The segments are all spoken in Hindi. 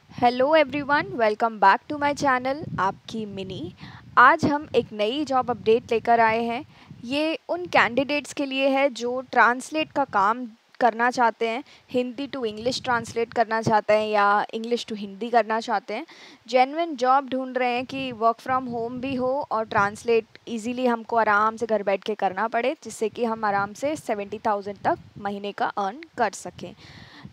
Hello everyone, welcome back to my channel आपकी मिनी। आज हम एक नई जॉब अपडेट लेकर आए हैं। ये उन कैंडिडेट्स के लिए है जो ट्रांसलेट का काम करना चाहते हैं, हिंदी टू इंग्लिश ट्रांसलेट करना चाहते हैं या इंग्लिश टू हिंदी करना चाहते हैं। जेन्युइन जॉब ढूंढ रहे हैं कि वर्क फ्रॉम होम भी हो और ट्रांसलेट इजीली हमको आराम से घर बैठ के करना पड़े, जिससे कि हम आराम से 70,000 तक महीने का अर्न कर सकें।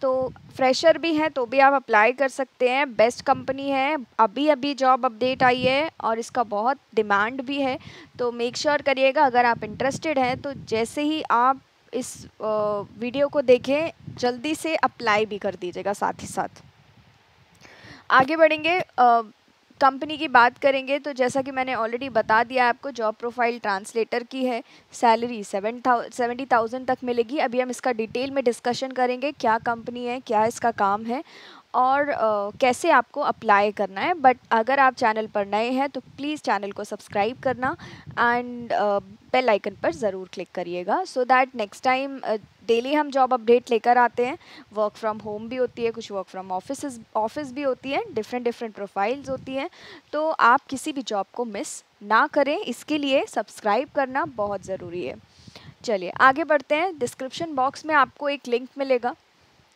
तो फ्रेशर भी हैं तो भी आप अप्लाई कर सकते हैं। बेस्ट कंपनी है, अभी अभी जॉब अपडेट आई है और इसका बहुत डिमांड भी है। तो मेक श्योर करिएगा, अगर आप इंटरेस्टेड हैं तो जैसे ही आप इस वीडियो को देखें जल्दी से अप्लाई भी कर दीजिएगा। साथ ही साथ आगे बढ़ेंगे, कंपनी की बात करेंगे तो जैसा कि मैंने ऑलरेडी बता दिया आपको, जॉब प्रोफाइल ट्रांसलेटर की है। सैलरी 70,000 तक मिलेगी। अभी हम इसका डिटेल में डिस्कशन करेंगे, क्या कंपनी है, क्या इसका काम है और कैसे आपको अप्लाई करना है। बट अगर आप चैनल पर नए हैं तो प्लीज़ चैनल को सब्सक्राइब करना एंड बेल आइकन पर ज़रूर क्लिक करिएगा, so that next time daily हम जॉब अपडेट लेकर आते हैं। वर्क फ्रॉम होम भी होती है, कुछ वर्क फ्रॉम ऑफिस भी होती है, डिफरेंट डिफरेंट प्रोफाइल्स होती हैं। तो आप किसी भी जॉब को मिस ना करें, इसके लिए सब्सक्राइब करना बहुत ज़रूरी है। चलिए आगे बढ़ते हैं। डिस्क्रिप्शन बॉक्स में आपको एक लिंक मिलेगा,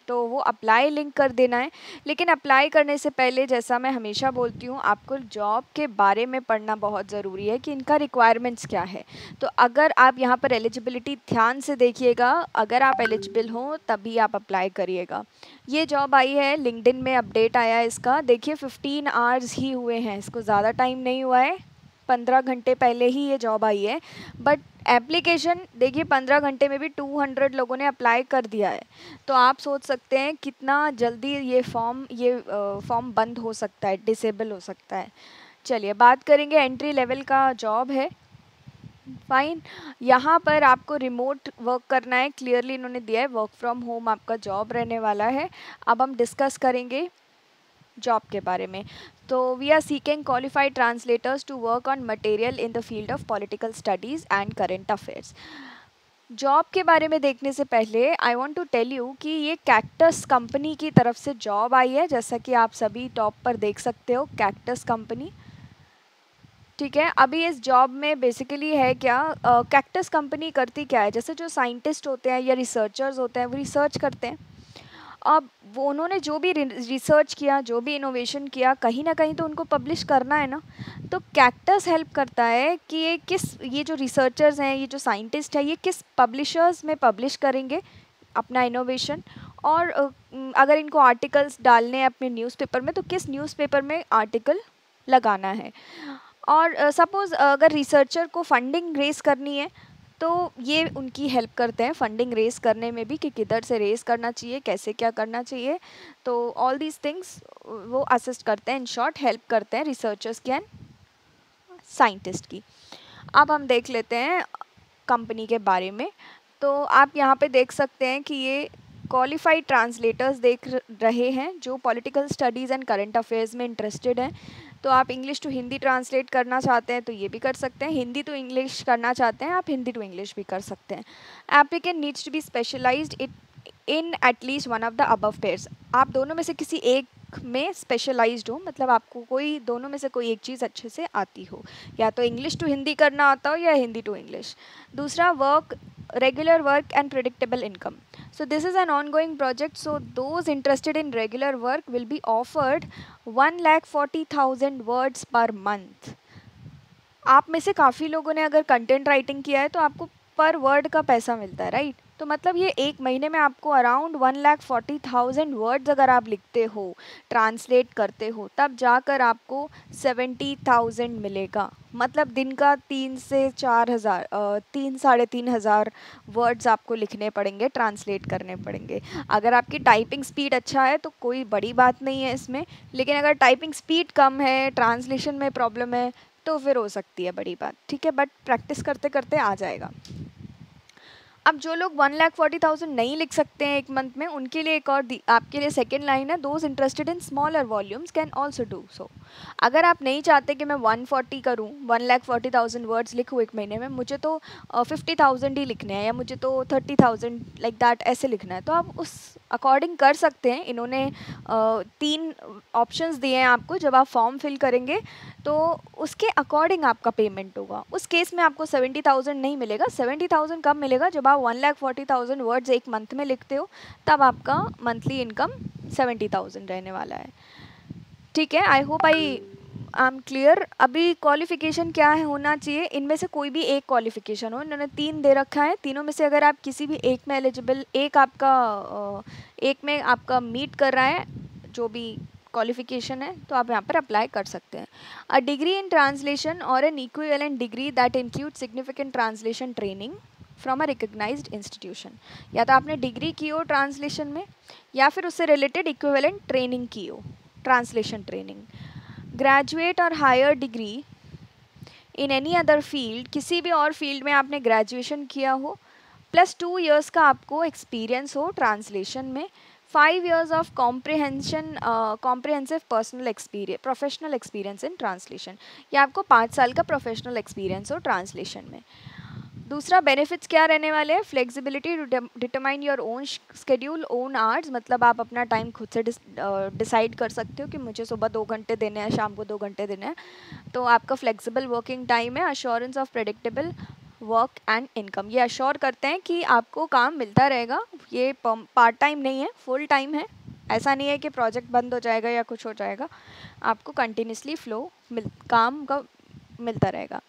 तो वो अप्लाई लिंक कर देना है। लेकिन अप्लाई करने से पहले, जैसा मैं हमेशा बोलती हूँ, आपको जॉब के बारे में पढ़ना बहुत ज़रूरी है कि इनका रिक्वायरमेंट्स क्या है। तो अगर आप यहाँ पर एलिजिबिलिटी ध्यान से देखिएगा, अगर आप एलिजिबल हों तभी आप अप्लाई करिएगा। ये जॉब आई है, लिंक्डइन में अपडेट आया है इसका। देखिए 15 आवर्स ही हुए हैं, इसको ज़्यादा टाइम नहीं हुआ है, 15 घंटे पहले ही ये जॉब आई है। बट एप्लीकेशन देखिए 15 घंटे में भी 200 लोगों ने अप्लाई कर दिया है। तो आप सोच सकते हैं कितना जल्दी ये फॉर्म बंद हो सकता है, डिसेबल हो सकता है। चलिए बात करेंगे, एंट्री लेवल का जॉब है। फाइन, यहाँ पर आपको रिमोट वर्क करना है, क्लियरली इन्होंने दिया है, वर्क फ्रॉम होम आपका जॉब रहने वाला है। अब हम डिस्कस करेंगे जॉब के बारे में। तो we are seeking qualified translators to work on material in the field of political studies and current affairs. Job के बारे में देखने से पहले I want to tell you कि ये कैक्टस कंपनी की तरफ से जॉब आई है, जैसा कि आप सभी टॉप पर देख सकते हो, कैक्टस कंपनी। ठीक है, अभी इस जॉब में बेसिकली है क्या, कैक्टस कंपनी करती क्या है, जैसे जो साइंटिस्ट होते हैं या रिसर्चर्स होते हैं वो रिसर्च करते हैं। अब वो उन्होंने जो भी रिसर्च किया, जो भी इनोवेशन किया, कहीं ना कहीं तो उनको पब्लिश करना है ना। तो कैक्टस हेल्प करता है कि ये जो रिसर्चर्स हैं, ये जो साइंटिस्ट है, ये किस पब्लिशर्स में पब्लिश करेंगे अपना इनोवेशन। और अगर इनको आर्टिकल्स डालने हैं अपने न्यूज़पेपर में, तो किस न्यूज़पेपर में आर्टिकल लगाना है। और सपोज़ अगर रिसर्चर को फंडिंग रेस करनी है तो ये उनकी हेल्प करते हैं फंडिंग रेस करने में भी, कि किधर से रेस करना चाहिए, कैसे क्या करना चाहिए। तो ऑल दीज थिंग्स वो असिस्ट करते हैं, इन शॉर्ट हेल्प करते हैं रिसर्चर्स की एंड साइंटिस्ट की। अब हम देख लेते हैं कंपनी के बारे में। तो आप यहाँ पे देख सकते हैं कि ये क्वालिफाइड ट्रांसलेटर्स देख रहे हैं जो political studies and current affairs में इंटरेस्टेड हैं। तो आप इंग्लिश टू हिंदी ट्रांसलेट करना चाहते हैं तो ये भी कर सकते हैं, हिंदी टू इंग्लिश करना चाहते हैं आप हिंदी टू इंग्लिश भी कर सकते हैं। Applicant needs to be specialized it in at least one of the above pairs. आप दोनों में से किसी एक में स्पेशलाइज्ड हो, मतलब आपको कोई दोनों में से कोई एक चीज़ अच्छे से आती हो, या तो इंग्लिश टू हिंदी करना आता हो या हिंदी टू इंग्लिश। दूसरा, work regular work and predictable income. So this is an ongoing project, so those interested in regular work will be offered 1,40,000 words per month. आप में से काफ़ी लोगों ने अगर कंटेंट राइटिंग किया है तो आपको पर वर्ड का पैसा मिलता है, राइट। तो मतलब ये एक महीने में आपको अराउंड 1,40,000 वर्ड्स अगर आप लिखते हो, ट्रांसलेट करते हो, तब जाकर आपको 70,000 मिलेगा। मतलब दिन का 3 से 4 हज़ार 3 साढ़े 3 हज़ार वर्ड्स आपको लिखने पड़ेंगे, ट्रांसलेट करने पड़ेंगे। अगर आपकी टाइपिंग स्पीड अच्छा है तो कोई बड़ी बात नहीं है इसमें, लेकिन अगर टाइपिंग स्पीड कम है, ट्रांसलेशन में प्रॉब्लम है, तो फिर हो सकती है बड़ी बात, ठीक है। बट प्रैक्टिस करते करते आ जाएगा। अब जो लोग 1,40,000 नहीं लिख सकते हैं एक मंथ में, उनके लिए एक और आपके लिए सेकेंड लाइन है, those interested in smaller volumes can also do so. अगर आप नहीं चाहते कि मैं 140 करूँ, 1,40,000 वर्ड्स लिखूँ एक महीने में, मुझे तो 50,000 ही लिखने हैं या मुझे तो 30,000 लाइक दैट ऐसे लिखना है, तो आप उस अकॉर्डिंग कर सकते हैं। इन्होंने 3 ऑप्शंस दिए हैं आपको। जब आप फॉर्म फिल करेंगे तो उसके अकॉर्डिंग आपका पेमेंट होगा। उस केस में आपको 70,000 नहीं मिलेगा। 70,000 कब मिलेगा? जब आप 1,40,000 वर्ड्स एक मंथ में लिखते हो, तब आपका मंथली इनकम 70,000 रहने वाला है। ठीक है, I hope I am clear. अभी क्वालिफिकेशन क्या है होना चाहिए, इनमें से कोई भी एक क्वालिफिकेशन हो। इन्होंने 3 दे रखा है, तीनों में से अगर आप किसी भी एक में एलिजिबल, एक में आपका मीट कर रहा है जो भी क्वालिफिकेशन है, तो आप यहाँ पर अप्लाई कर सकते हैं। अ डिग्री इन ट्रांसलेशन और an equivalent degree that include significant translation training from a recognised institution. या तो आपने डिग्री की हो ट्रांसलेशन में, या फिर उससे रिलेटेड इक्विवेलेंट ट्रेनिंग की हो, ट्रांसलेशन ट्रेनिंग। ग्रेजुएट और higher degree in any other field, किसी भी और फील्ड में आपने ग्रेजुएशन किया हो, प्लस 2 इयर्स का आपको एक्सपीरियंस हो ट्रांसलेशन में, 5 years of comprehensive professional experience in translation, या आपको 5 साल का प्रोफेशनल एक्सपीरियंस हो ट्रांसलेशन में। दूसरा, बेनिफिट्स क्या रहने वाले हैं? Flexibility to determine your own schedule, own hours, मतलब आप अपना टाइम खुद से डिसाइड कर सकते हो कि मुझे सुबह 2 घंटे देने हैं, शाम को 2 घंटे देने हैं, तो आपका फ्लेक्सिबल वर्किंग टाइम है। Assurance of predictable work and income, ये अश्योर करते हैं कि आपको काम मिलता रहेगा। ये पार्ट टाइम नहीं है, फुल टाइम है। ऐसा नहीं है कि प्रोजेक्ट बंद हो जाएगा या कुछ हो जाएगा, आपको कंटिन्यूसली काम का मिलता रहेगा।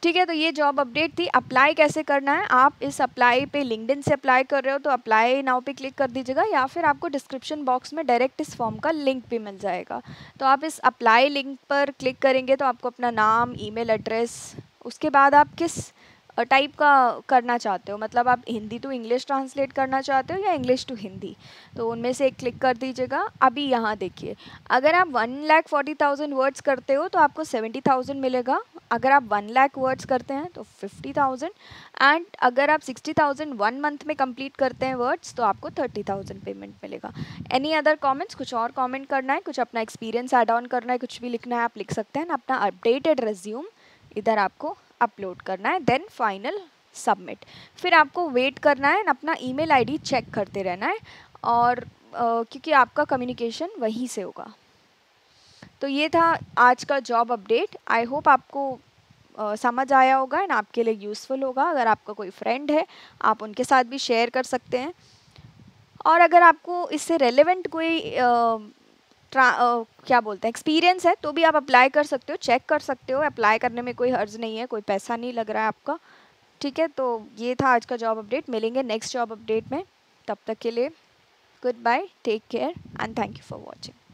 ठीक है, तो ये जॉब अपडेट थी। अप्लाई कैसे करना है? आप इस अप्लाई पे लिंक्डइन से अप्लाई कर रहे हो तो अप्लाई नाउ पे क्लिक कर दीजिएगा, या फिर आपको डिस्क्रिप्शन बॉक्स में डायरेक्ट इस फॉर्म का लिंक भी मिल जाएगा। तो आप इस अप्लाई लिंक पर क्लिक करेंगे तो आपको अपना नाम, ईमेल एड्रेस, उसके बाद आप किस टाइप का करना चाहते हो, मतलब आप हिंदी टू इंग्लिश ट्रांसलेट करना चाहते हो या इंग्लिश टू हिंदी, तो उनमें से एक क्लिक कर दीजिएगा। अभी यहाँ देखिए, अगर आप 1,40,000 वर्ड्स करते हो तो आपको 70,000 मिलेगा। अगर आप 1,00,000 वर्ड्स करते हैं तो 50,000, एंड अगर आप 60,000 1 मंथ में कंप्लीट करते हैं वर्ड्स तो आपको 30,000 पेमेंट मिलेगा। Any other comments? कुछ और कमेंट करना है, कुछ अपना एक्सपीरियंस ऐड ऑन करना है, कुछ भी लिखना है आप लिख सकते हैं। अपना अपडेटेड रिज्यूम इधर आपको अपलोड करना है, देन फाइनल सबमिट। फिर आपको वेट करना है, अपना ईमेल आईडी चेक करते रहना है, और क्योंकि आपका कम्युनिकेशन वहीं से होगा। तो ये था आज का जॉब अपडेट। आई होप आपको समझ आया होगा एंड आपके लिए यूज़फुल होगा। अगर आपका कोई फ्रेंड है, आप उनके साथ भी शेयर कर सकते हैं। और अगर आपको इससे रेलेवेंट कोई क्या बोलते हैं एक्सपीरियंस है, तो भी आप अप्लाई कर सकते हो, चेक कर सकते हो। अप्लाई करने में कोई हर्ज नहीं है, कोई पैसा नहीं लग रहा है आपका। ठीक है, तो ये था आज का जॉब अपडेट। मिलेंगे नेक्स्ट जॉब अपडेट में, तब तक के लिए good bye, take care and thank you for watching.